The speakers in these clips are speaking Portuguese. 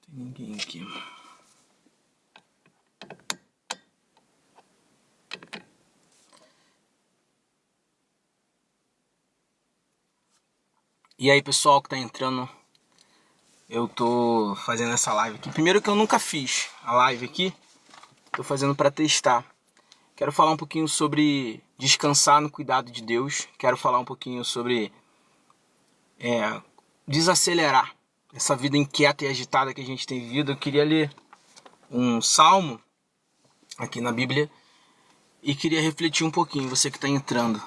Tem ninguém aqui. E aí, pessoal que tá entrando, eu tô fazendo essa live aqui. Primeiro que eu nunca fiz a live aqui, tô fazendo para testar. Quero falar um pouquinho sobre descansar no cuidado de Deus. Quero falar um pouquinho sobre desacelerar essa vida inquieta e agitada que a gente tem vivido. Eu queria ler um salmo aqui na Bíblia e queria refletir um pouquinho, você que está entrando.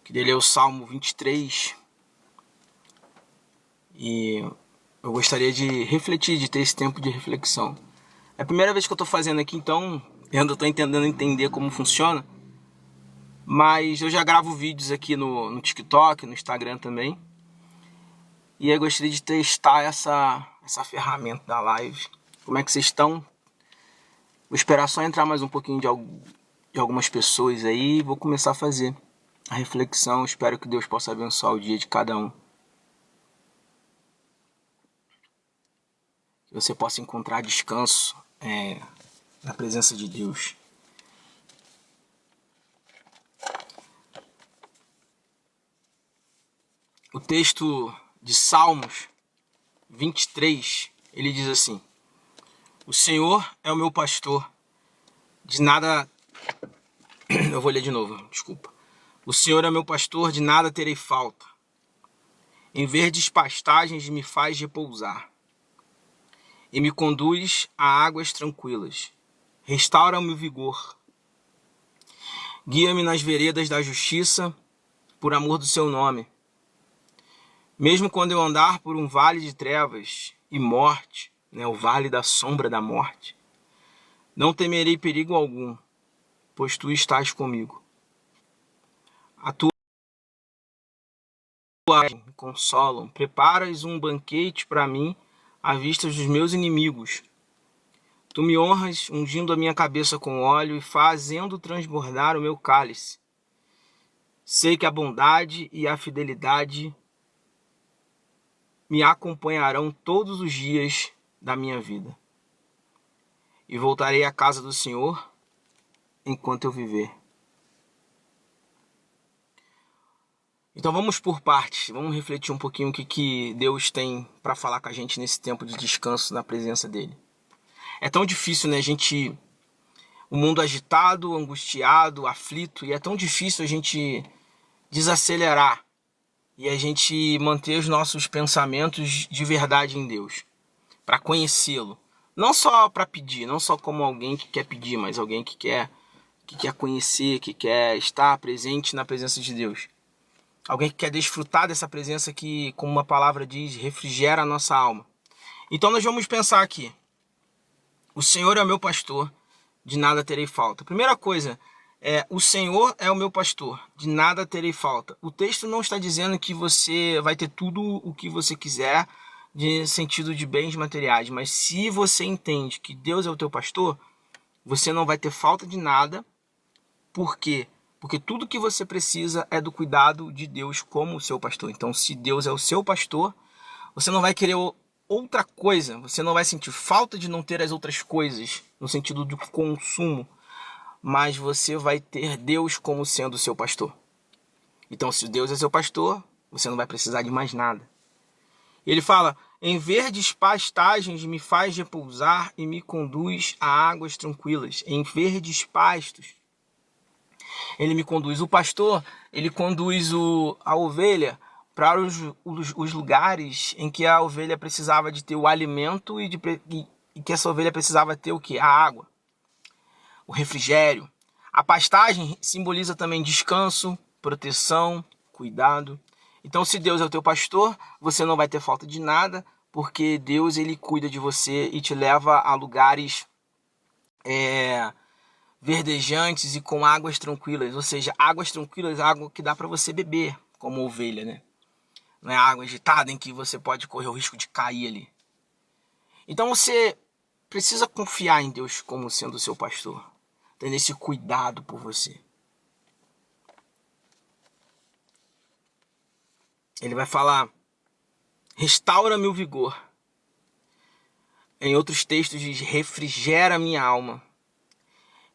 Queria ler o Salmo 23 e eu gostaria de refletir, de ter esse tempo de reflexão. É a primeira vez que eu estou fazendo aqui, então eu ainda estou tentando entender como funciona, mas eu já gravo vídeos aqui no TikTok, no Instagram também, e eu gostaria de testar essa ferramenta da live. Como é que vocês estão? Vou esperar só entrar mais um pouquinho de algumas pessoas aí e vou começar a fazer a reflexão. Espero que Deus possa abençoar o dia de cada um. Que você possa encontrar descanso na presença de Deus. O texto de Salmos 23, ele diz assim: O Senhor é o meu pastor, de nada... Eu vou ler de novo, desculpa. O Senhor é meu pastor, de nada terei falta. Em verdes pastagens me faz repousar. E me conduz a águas tranquilas. Restaura-me o vigor. Guia-me nas veredas da justiça, por amor do seu nome. Mesmo quando eu andar por um vale de trevas e morte, o vale da sombra da morte, não temerei perigo algum, pois tu estás comigo. A tua me consolam, preparas um banquete para mim à vista dos meus inimigos. Tu me honras, ungindo a minha cabeça com óleo e fazendo transbordar o meu cálice. Sei que a bondade e a fidelidade me acompanharão todos os dias da minha vida. E voltarei à casa do Senhor enquanto eu viver. Então vamos por partes, vamos refletir um pouquinho o que Deus tem para falar com a gente nesse tempo de descanso na presença dele. É tão difícil, né, o mundo agitado, angustiado, aflito, e é tão difícil a gente desacelerar e a gente manter os nossos pensamentos de verdade em Deus, para conhecê-lo. Não só para pedir, não só como alguém que quer pedir, mas alguém que quer conhecer, que quer estar presente na presença de Deus. Alguém que quer desfrutar dessa presença que, como uma palavra diz, refrigera a nossa alma. Então nós vamos pensar aqui. O Senhor é o meu pastor, de nada terei falta. Primeira coisa, o Senhor é o meu pastor, de nada terei falta. O texto não está dizendo que você vai ter tudo o que você quiser, de sentido de bens materiais. Mas se você entende que Deus é o teu pastor, você não vai ter falta de nada. Por quê? Porque tudo que você precisa é do cuidado de Deus como o seu pastor. Então, se Deus é o seu pastor, você não vai querer outra coisa. Você não vai sentir falta de não ter as outras coisas, no sentido do consumo. Mas você vai ter Deus como sendo o seu pastor. Então, se Deus é seu pastor, você não vai precisar de mais nada. Ele fala: em verdes pastagens me faz repousar e me conduz a águas tranquilas. Em verdes pastos. Ele me conduz. O pastor, ele conduz a ovelha para os lugares em que a ovelha precisava de ter o alimento e que essa ovelha precisava ter o quê? A água, o refrigério. A pastagem simboliza também descanso, proteção, cuidado. Então, se Deus é o teu pastor, você não vai ter falta de nada, porque Deus, ele cuida de você e te leva a lugares verdejantes e com águas tranquilas. Ou seja, águas tranquilas, água que dá para você beber, como ovelha, né? Não é água agitada em que você pode correr o risco de cair ali. Então você precisa confiar em Deus como sendo o seu pastor, tendo esse cuidado por você. Ele vai falar Restaura-me o vigor. Em outros textos diz, refrigera minha alma.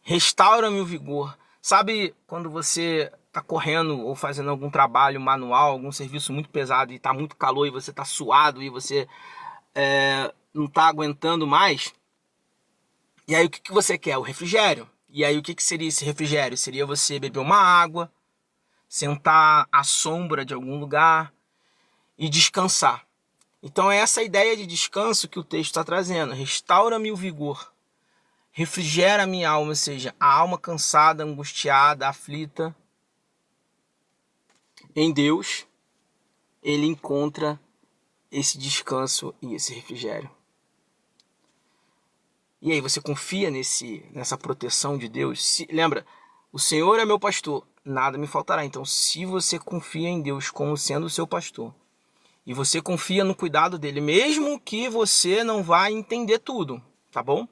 Restaura-me o vigor. Sabe quando você está correndo ou fazendo algum trabalho manual, algum serviço muito pesado e está muito calor e você está suado e você não está aguentando mais? E aí o que você quer? O refrigério. E aí o que seria esse refrigério? Seria você beber uma água, sentar à sombra de algum lugar e descansar. Então é essa ideia de descanso que o texto está trazendo. Restaura-me o vigor. Refrigera a minha alma, ou seja, a alma cansada, angustiada, aflita. Em Deus, ele encontra esse descanso e esse refrigério. E aí, você confia nessa proteção de Deus? Lembra, o Senhor é meu pastor, nada me faltará. Então, se você confia em Deus como sendo o seu pastor, e você confia no cuidado dele, mesmo que você não vá entender tudo, tá bom?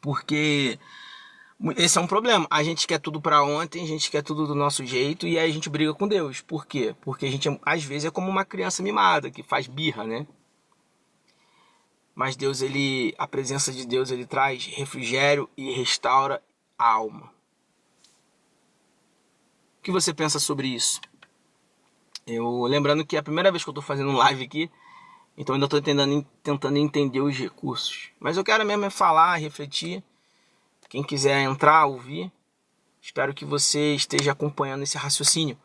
Porque esse é um problema. A gente quer tudo para ontem, a gente quer tudo do nosso jeito e aí a gente briga com Deus. Por quê? Porque a gente, às vezes, é como uma criança mimada que faz birra, né? Mas Deus, a presença de Deus, ele traz refrigério e restaura a alma. O que você pensa sobre isso? Lembrando que é a primeira vez que eu estou fazendo um live aqui, então ainda estou tentando entender os recursos. Mas eu quero mesmo falar, refletir. Quem quiser entrar, ouvir, espero que você esteja acompanhando esse raciocínio.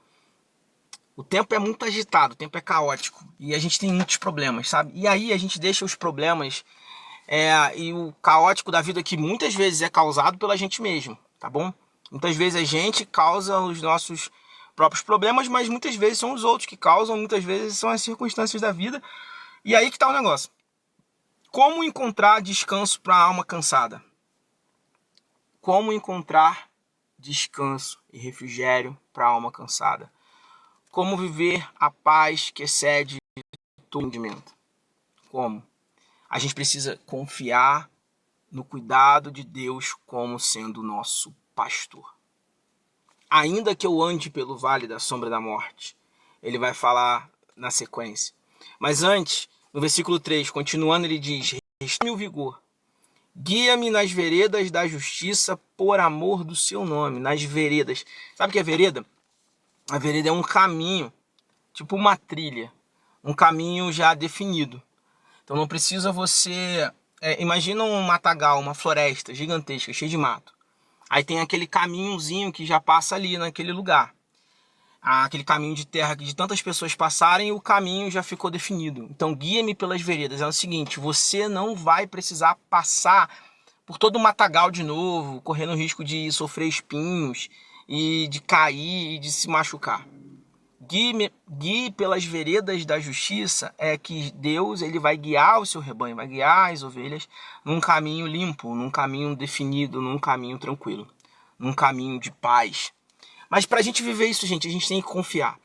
O tempo é muito agitado, o tempo é caótico e a gente tem muitos problemas, sabe? E aí a gente deixa os problemas e o caótico da vida que muitas vezes é causado pela gente mesmo, tá bom? Muitas vezes a gente causa os nossos próprios problemas, mas muitas vezes são os outros que causam, muitas vezes são as circunstâncias da vida. E aí que tá o negócio. Como encontrar descanso para a alma cansada? Como encontrar descanso e refrigério para a alma cansada? Como viver a paz que excede todo entendimento? Como? A gente precisa confiar no cuidado de Deus como sendo nosso pastor. Ainda que eu ande pelo vale da sombra da morte, ele vai falar na sequência. Mas antes, no versículo 3, continuando, ele diz, restaure-me o vigor. Guia-me nas veredas da justiça por amor do seu nome. Nas veredas. Sabe o que é vereda? A vereda é um caminho, tipo uma trilha. Um caminho já definido. Então não precisa você... imagina um matagal, uma floresta gigantesca, cheia de mato. Aí tem aquele caminhozinho que já passa ali naquele lugar. Aquele caminho de terra que de tantas pessoas passarem, o caminho já ficou definido. Então guia-me pelas veredas. É o seguinte, você não vai precisar passar por todo o matagal de novo, correndo o risco de sofrer espinhos e de cair e de se machucar. Guie pelas veredas da justiça é que Deus ele vai guiar o seu rebanho, vai guiar as ovelhas num caminho limpo, num caminho definido, num caminho tranquilo, num caminho de paz. Mas para a gente viver isso, gente, a gente tem que confiar.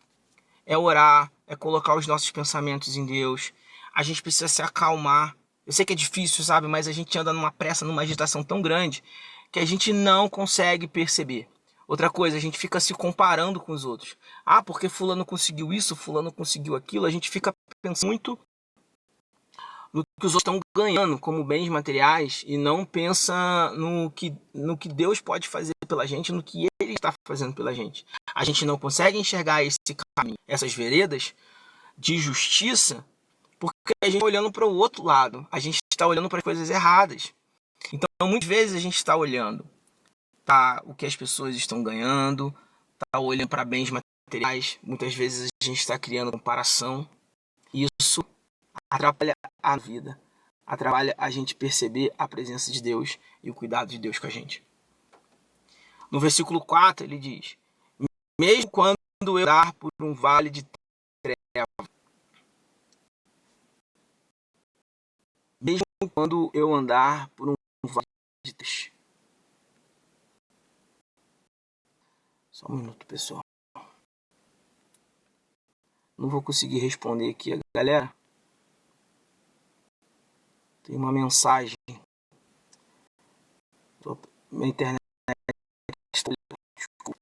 É orar, é colocar os nossos pensamentos em Deus. A gente precisa se acalmar. Eu sei que é difícil, sabe? Mas a gente anda numa pressa, numa agitação tão grande que a gente não consegue perceber. Outra coisa, a gente fica se comparando com os outros. Porque fulano conseguiu isso, fulano conseguiu aquilo. A gente fica pensando muito no que os outros estão ganhando como bens materiais e não pensa no que Deus pode fazer pela gente, no que Ele está fazendo pela gente. A gente não consegue enxergar esse caminho, essas veredas de justiça, porque a gente está olhando para o outro lado. A gente está olhando para as coisas erradas. Então, muitas vezes a gente está olhando o que as pessoas estão ganhando, está olhando para bens materiais. Muitas vezes a gente está criando comparação. Isso atrapalha a vida, atrapalha a gente perceber a presença de Deus e o cuidado de Deus com a gente. No versículo 4 ele diz, mesmo quando eu andar por um vale de trevas, mesmo quando eu andar por um vale de trevas. Só um minuto, pessoal. Não vou conseguir responder aqui, galera. Tem uma mensagem. Minha internet está... Desculpa.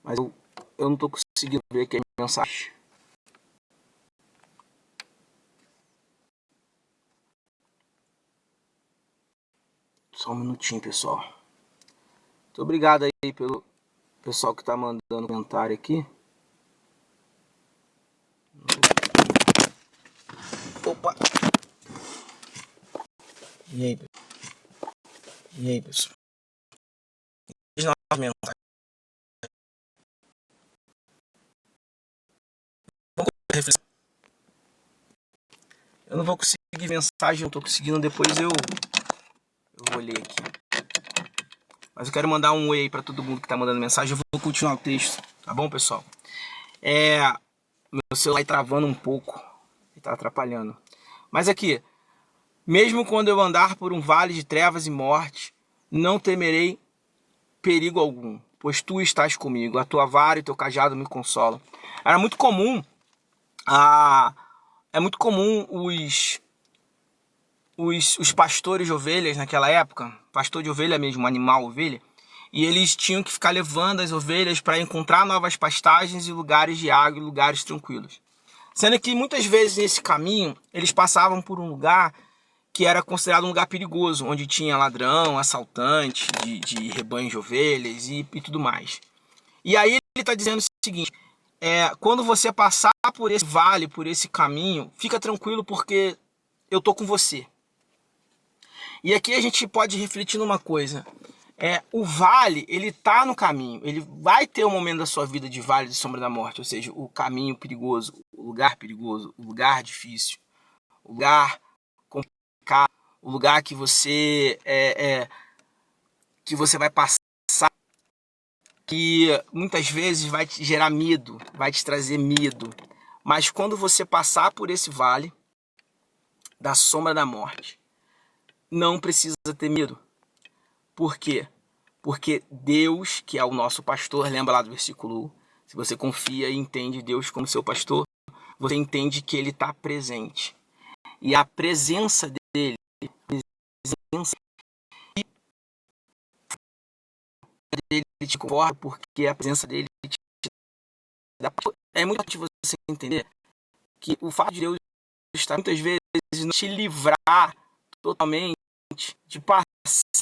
Mas eu não estou conseguindo ver aqui a mensagem. Só um minutinho, pessoal. Muito obrigado aí pelo pessoal que tá mandando comentário aqui. Opa! E aí, pessoal? Eu não vou conseguir mensagem, não tô conseguindo, depois eu vou ler aqui. Mas eu quero mandar um oi aí pra todo mundo que tá mandando mensagem. Eu vou continuar o texto, tá bom, pessoal? Meu celular tá travando um pouco, ele tá atrapalhando. Mas aqui, mesmo quando eu andar por um vale de trevas e morte, não temerei perigo algum, pois tu estás comigo, a tua vara e teu cajado me consolam. Era muito comum, é muito comum os pastores de ovelhas naquela época, pastor de ovelha mesmo, animal, ovelha, e eles tinham que ficar levando as ovelhas para encontrar novas pastagens e lugares de água e lugares tranquilos. Sendo que muitas vezes nesse caminho eles passavam por um lugar que era considerado um lugar perigoso, onde tinha ladrão, assaltante de rebanho de ovelhas e tudo mais. E aí ele está dizendo o seguinte, quando você passar por esse vale, por esse caminho, fica tranquilo porque eu tô com você. E aqui a gente pode refletir numa coisa. O vale, ele tá no caminho. Ele vai ter um momento da sua vida de vale de sombra da morte. Ou seja, o caminho perigoso, o lugar difícil, o lugar complicado, o lugar que você vai passar, que muitas vezes vai te gerar medo, vai te trazer medo. Mas quando você passar por esse vale da sombra da morte, não precisa ter medo. Por quê? Porque Deus, que é o nosso pastor, lembra lá do versículo 1, se você confia e entende Deus como seu pastor, você entende que ele está presente. E a presença dele, te conforta, porque a presença dele te dá. É muito importante você entender que o fato de Deus estar muitas vezes não te livrar totalmente de passar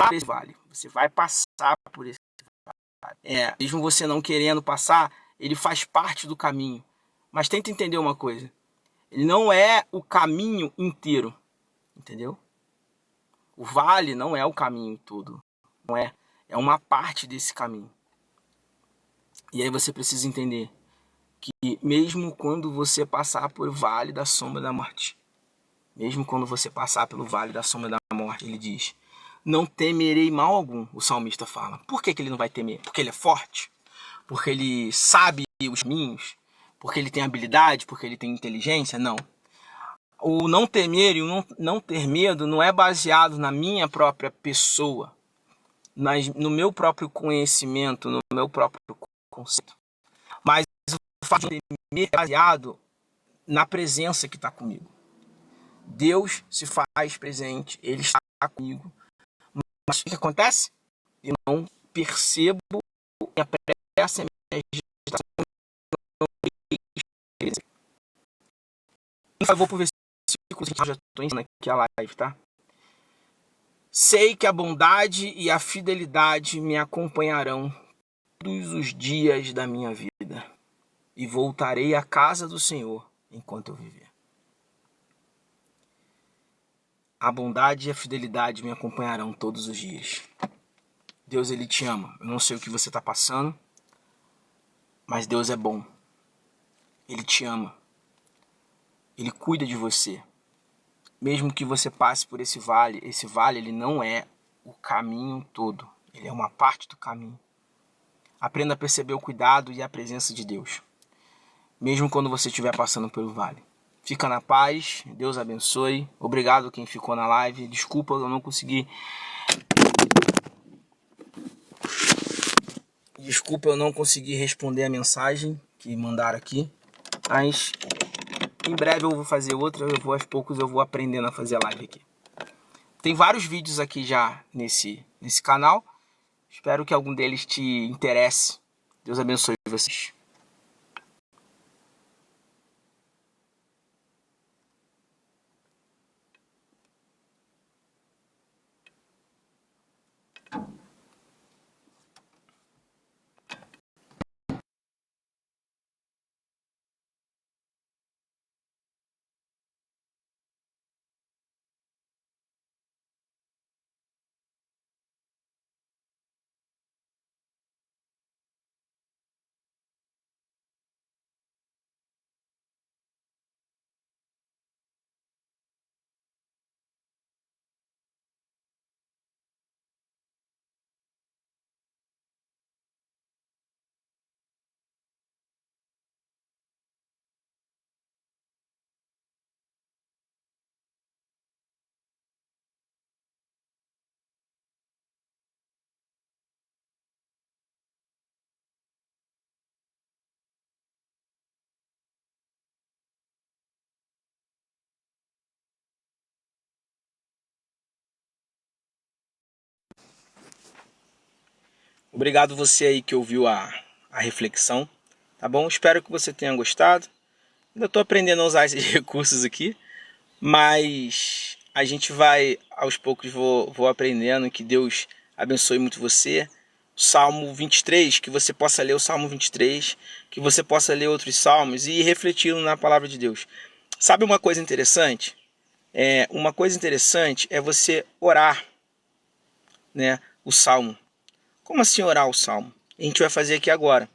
por esse vale. Você vai passar por esse vale. Mesmo você não querendo passar, ele faz parte do caminho. Mas tenta entender uma coisa. Ele não é o caminho inteiro. Entendeu? O vale não é o caminho todo. Não é. É uma parte desse caminho. E aí você precisa entender que mesmo quando você passar por vale da sombra da morte, mesmo quando você passar pelo vale da sombra da morte, ele diz, não temerei mal algum, o salmista fala. Por que ele não vai temer? Porque ele é forte? Porque ele sabe os caminhos? Porque ele tem habilidade? Porque ele tem inteligência? Não. O não temer e o não ter medo não é baseado na minha própria pessoa, no meu próprio conhecimento, no meu próprio conceito. Mas o fato de temer é baseado na presença que está comigo. Deus se faz presente, Ele está comigo. Mas o que acontece? Eu não percebo minha pressa, minha agitação. Por favor, para o versículo que eu já estou ensinando aqui a live, tá? Sei que a bondade e a fidelidade me acompanharão todos os dias da minha vida e voltarei à casa do Senhor enquanto eu viver. A bondade e a fidelidade me acompanharão todos os dias. Deus, Ele te ama. Eu não sei o que você está passando, mas Deus é bom. Ele te ama. Ele cuida de você. Mesmo que você passe por esse vale ele não é o caminho todo. Ele é uma parte do caminho. Aprenda a perceber o cuidado e a presença de Deus, mesmo quando você estiver passando pelo vale. Fica na paz, Deus abençoe. Obrigado quem ficou na live. Desculpa, eu não consegui. Desculpa, eu não consegui responder a mensagem que mandaram aqui. Mas em breve eu vou fazer outra. Aos poucos eu vou aprendendo a fazer a live aqui. Tem vários vídeos aqui já nesse canal. Espero que algum deles te interesse. Deus abençoe vocês. Obrigado você aí que ouviu a reflexão, tá bom? Espero que você tenha gostado. Ainda estou aprendendo a usar esses recursos aqui, mas a gente vai, aos poucos, vou aprendendo. Que Deus abençoe muito você. Salmo 23, que você possa ler o Salmo 23, que você possa ler outros salmos e ir refletindo na palavra de Deus. Sabe uma coisa interessante? Uma coisa interessante é você orar, né, o salmo. Como assim orar o salmo? A gente vai fazer aqui agora.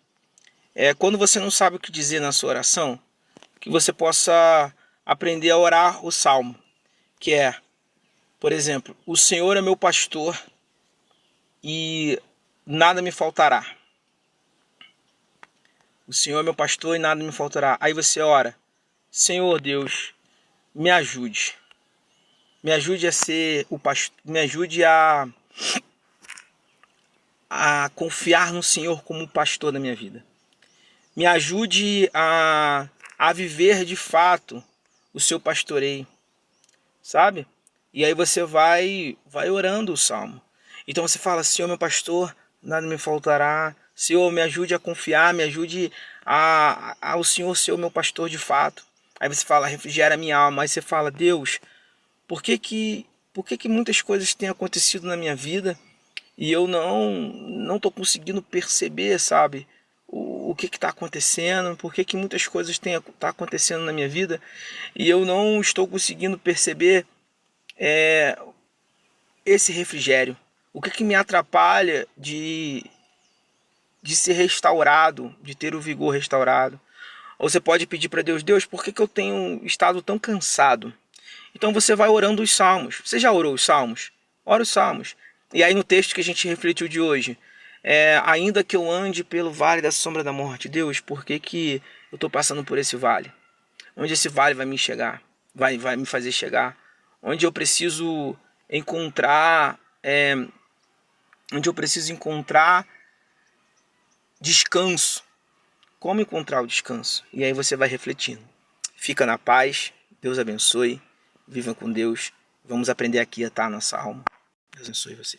Quando você não sabe o que dizer na sua oração, que você possa aprender a orar o salmo, que é, por exemplo, o Senhor é meu pastor e nada me faltará. O Senhor é meu pastor e nada me faltará. Aí você ora, Senhor Deus, me ajude. Me ajude a ser o pastor, me ajude a confiar no Senhor como pastor da minha vida. Me ajude a viver de fato o seu pastoreio, sabe? E aí você vai orando o salmo. Então você fala, Senhor meu pastor, nada me faltará. Senhor, me ajude a confiar, me ajude ao Senhor ser o meu pastor de fato. Aí você fala, refrigera a minha alma. Aí você fala, Deus, por que muitas coisas têm acontecido na minha vida e eu não estou conseguindo perceber, sabe? O que está acontecendo, por que muitas coisas estão acontecendo na minha vida e eu não estou conseguindo perceber esse refrigério. O que me atrapalha de ser restaurado, de ter o vigor restaurado. Ou você pode pedir para Deus, Deus, por que eu tenho estado tão cansado? Então você vai orando os salmos. Você já orou os salmos? Ora os salmos. E aí no texto que a gente refletiu de hoje, ainda que eu ande pelo vale da sombra da morte, Deus, por que eu estou passando por esse vale? Onde esse vale vai me chegar? Vai me fazer chegar? Onde eu preciso encontrar descanso. Como encontrar o descanso? E aí você vai refletindo. Fica na paz. Deus abençoe. Viva com Deus. Vamos aprender aqui a estar a nossa alma. Deus abençoe você.